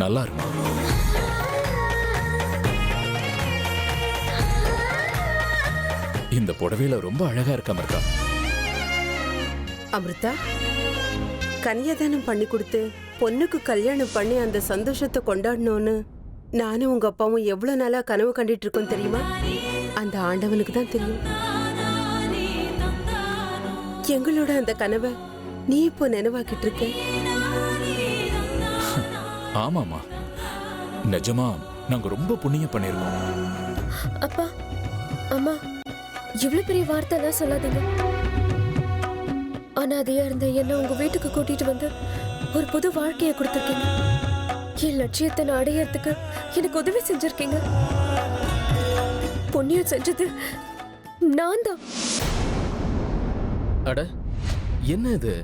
நல்லா இருக்கும். இந்த புடவையில ரொம்ப அழகா இருக்க அமிர்தா. அமிர்தா, கன்னியாதானம் பண்ணி கொடுத்து பொண்ணுக்கு கல்யாணம் பண்ணி அந்த சந்தோஷத்தை கொண்டாடணும்னு நானும் உங்க அப்பாவும் எவ்வளவு நாளா கனவு கண்டுட்டு இருக்கோம் தெரியுமா? அந்த ஆண்டவனுக்கு தான் தெரியும். எங்களோட அந்த கனவை நீ இப்போ நினைவாக்கிட்டு இருக்க. ஆமாமா, நிஜமா நாங்க ரொம்ப புண்ணியம் பண்ணிருக்கோம். அப்பா அம்மா, இவ்வளவு பெரிய வார்த்தை எல்லாம் சொல்லாதீங்க. அனாதையா இருந்த என்ன உங்க வீட்டுக்கு கூட்டிட்டு வந்து ஒரு புது வாழ்க்கையை கொடுத்துருக்கீங்க. என் லட்சியத்தை நான் அடையறதுக்கு எனக்கு உதவி செஞ்சிருக்கீங்க. புண்ணியம் செஞ்சது நான் தான். அட, என்ன இது?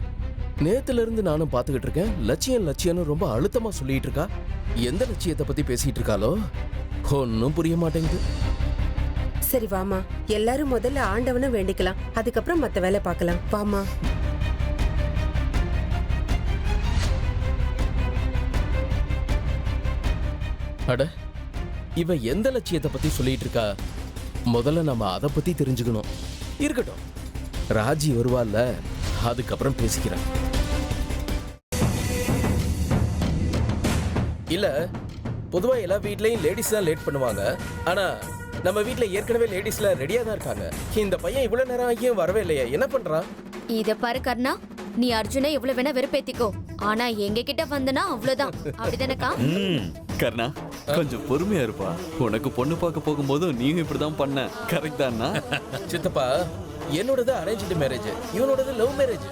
நேத்துல இருந்து நானும் பாத்துக்கிட்டு இருக்கேன். லட்சியம் லட்சியம்னு ரொம்ப அழுத்தமா சொல்லிட்டு இருக்கா. எந்த லட்சியத்தை பத்தி பேசிட்டு இருக்காளோ ஒன்னும் புரிய மாட்டேங்குது. சரி வாமா, எல்லாரும் முதல்ல ஆண்டவனை வேண்டிக்கலாம், அதுக்கப்புறம் மத்த வேலை பார்க்கலாம். வாமா. அட, இவ எந்த லட்சியத்தை பத்தி சொல்லிட்டு இருக்கா? முதல்ல நம்ம அதை பத்தி தெரிஞ்சுக்கணும். இருக்கட்டும், ராஜி வருவாள்ல, அதுக்கப்புறம் பேசிக்கிறேன். இல்ல, பொதுவா எல்லா வீட்லயும் லேடிஸ் தான் லேட் பண்ணுவாங்க. ஆனா நம்ம வீட்ல ஏற்கனவே லேடிஸ்ல ரெடியா தான் இருக்காங்க. இந்த பையன் இவ்வளவு நேரம் ஆகியும் வரவே இல்லையா? என்ன பண்றான்? இத பாரு கர்ணா, நீ அர்ஜுனை எவ்வளவு வேணா வெறுப்பேத்திக்கோ, ஆனா எங்க கிட்ட வந்தனா அவ்வளவுதான். அப்படிதானக்கா? கர்ணா, கொஞ்சம் பொறுமையா இருப்பா. உனக்கு பொண்ணு பார்க்க போகும்போது நீங்க இப்படிதான் பண்ண. கரெக்ட் தானா? சித்தப்பா, என்னோடது அரேஞ்ச்டு மேரேஜ், இவனோடது லவ் மேரேஜ்.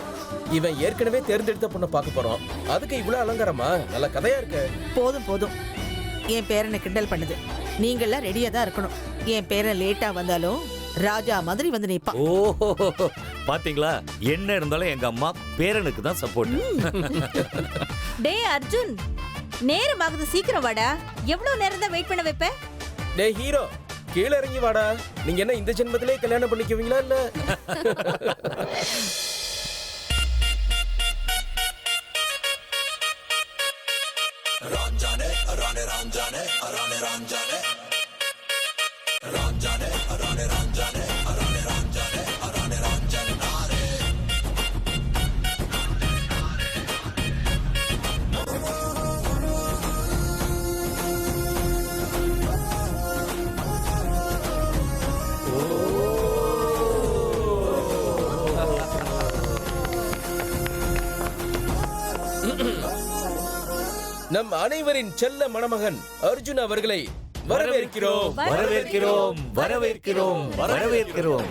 இவன் ஏற்கனவே தேர்ந்தெடுத்த பொண்ணை பார்க்க போறோம். அதுக்கு இவ்வளவு அலங்காரமா? நல்ல கதையா இருக்கு. போதும் போதும், என் பேரனை கிண்டல் பண்ணுது. நீங்கெல்லாம் ரெடியா தான் இருக்கணும். என் பேரன் லேட்டா வந்தாலும் ராஜா மாதிரி வந்து நிப்பான். ஓஹோ, பாத்தீங்களா? என்ன இருந்தாலும் எங்க அம்மா பேரனுக்கு தான் சப்போர்ட். டேய் அர்ஜுன், நேரம் ஆகுது, சீக்கிரம் வாடா. எவ்வளவு நேரம் தான் வெயிட் பண்ண வைப்ப? டேய் ஹீரோ, கீழே இறங்கி வாடா. நீங்க என்ன இந்த ஜென்மத்திலே கல்யாணம் பண்ணிக்குவீங்களா இல்ல? நம் அனைவரின் செல்ல மணமகன் அர்ஜுன் அவர்களை வரவேற்கிறோம். வரவேற்கிறோம், வரவேற்கிறோம், வரவேற்கிறோம்.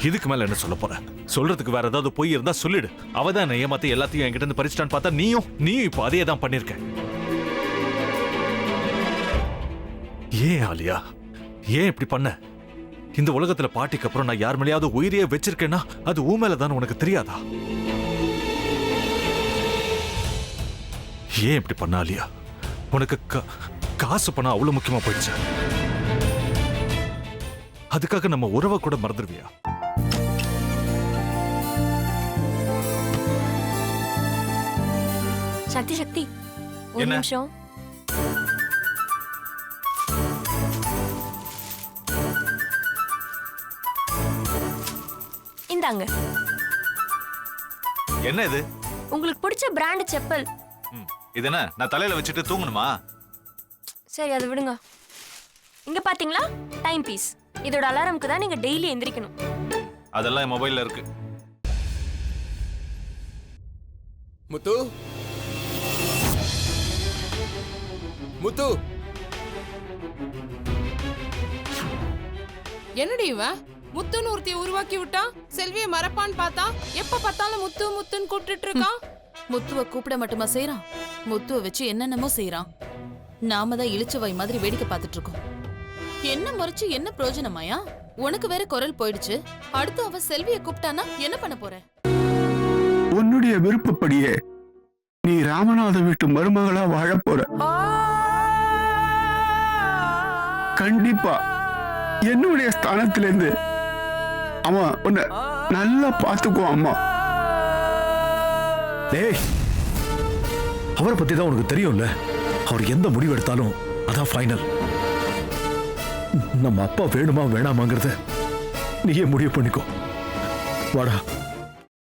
இதுக்கு மேல என்ன சொல்ல போற? சொல்றதுக்கு வேற ஏதாவது பொய் இருந்தா சொல்லிடு. அவதான் ஏமாத்தி எல்லாத்தையும் என்கிட்ட இருந்து பறிச்சிட்டான்னு பார்த்தா நீயும் இப்போ அதே தான் பண்ணிருக்க. ஏன் ஆலியா, ஏன் இப்படி பண்ண? இந்த உலகத்துல பாட்டிக்கு அப்புறம் நான் யார் மேலேயாவது உயிரையே வச்சிருக்கேன்னா அது ஊ மேலதான் உனக்கு தெரியாதா? ஏன் இப்படி பண்ண ஆலியா? உனக்கு காசு பணம் அவ்வளவு முக்கியமா போயிடுச்சு. அதுக்காக நம்ம உறவை கூட மறந்துடுவியா? சக்தி சக்தி, ஒரு நிமிஷம். இந்தாங்க. என்ன இது? உங்களுக்கு பிடிச்ச பிராண்ட் செப்பல். இது என்ன, நான் தலையில வச்சுட்டு தூங்கணுமா? சரி, அதை விடுங்க. இங்க பாத்தீங்களா, டைம் பீஸ். இதோட அலாரம்க்கு தான் நீங்க டெய்லி எந்திரிக்கணும். அதெல்லாம் என் மொபைல்ல இருக்கு. முத்து, முத்து, என்னடி இவன் முத்துன்னு ஒருத்திய உருவாக்கி விட்டா? செல்வியை மறப்பான்னு பார்த்தா எப்ப பார்த்தாலும் முத்து முத்துன்னு கூப்பிட்டு இருக்கான். முத்துவ கூப்பிட மட்டுமா செய்யறான், முத்துவ வச்சு என்னென்னமோ செய்யறான். நாம தான் இழிச்சவாய் மாதிரி வேடிக்கை பார்த்துட்டு இருக்கோம். என்ன முறைச்சு என்ன பிரயோஜனமாயா? உனக்கு வேற குரல் போயிடுச்சு. அடுத்து அவ செல்விய கூப்பிட்டானா என்ன பண்ண போற? உன்னுடைய விருப்பப்படியே நீ ராமநாத வீட்டு மருமகளா வாழ போற. கண்டிப்பா என்னுடைய ஸ்தானத்திலிருந்து அவன் உன்னை நல்லா பார்த்துக்குவான் அம்மா. டேய், அவரை பத்தி தான் உனக்கு தெரியும்ல. அவர் எந்த முடிவு எடுத்தாலும் அதான் ஃபைனல். நம்ம அப்பா வேணுமா வேணாமாங்கிறத நீயே முடிவு பண்ணிக்கோ. வாடா.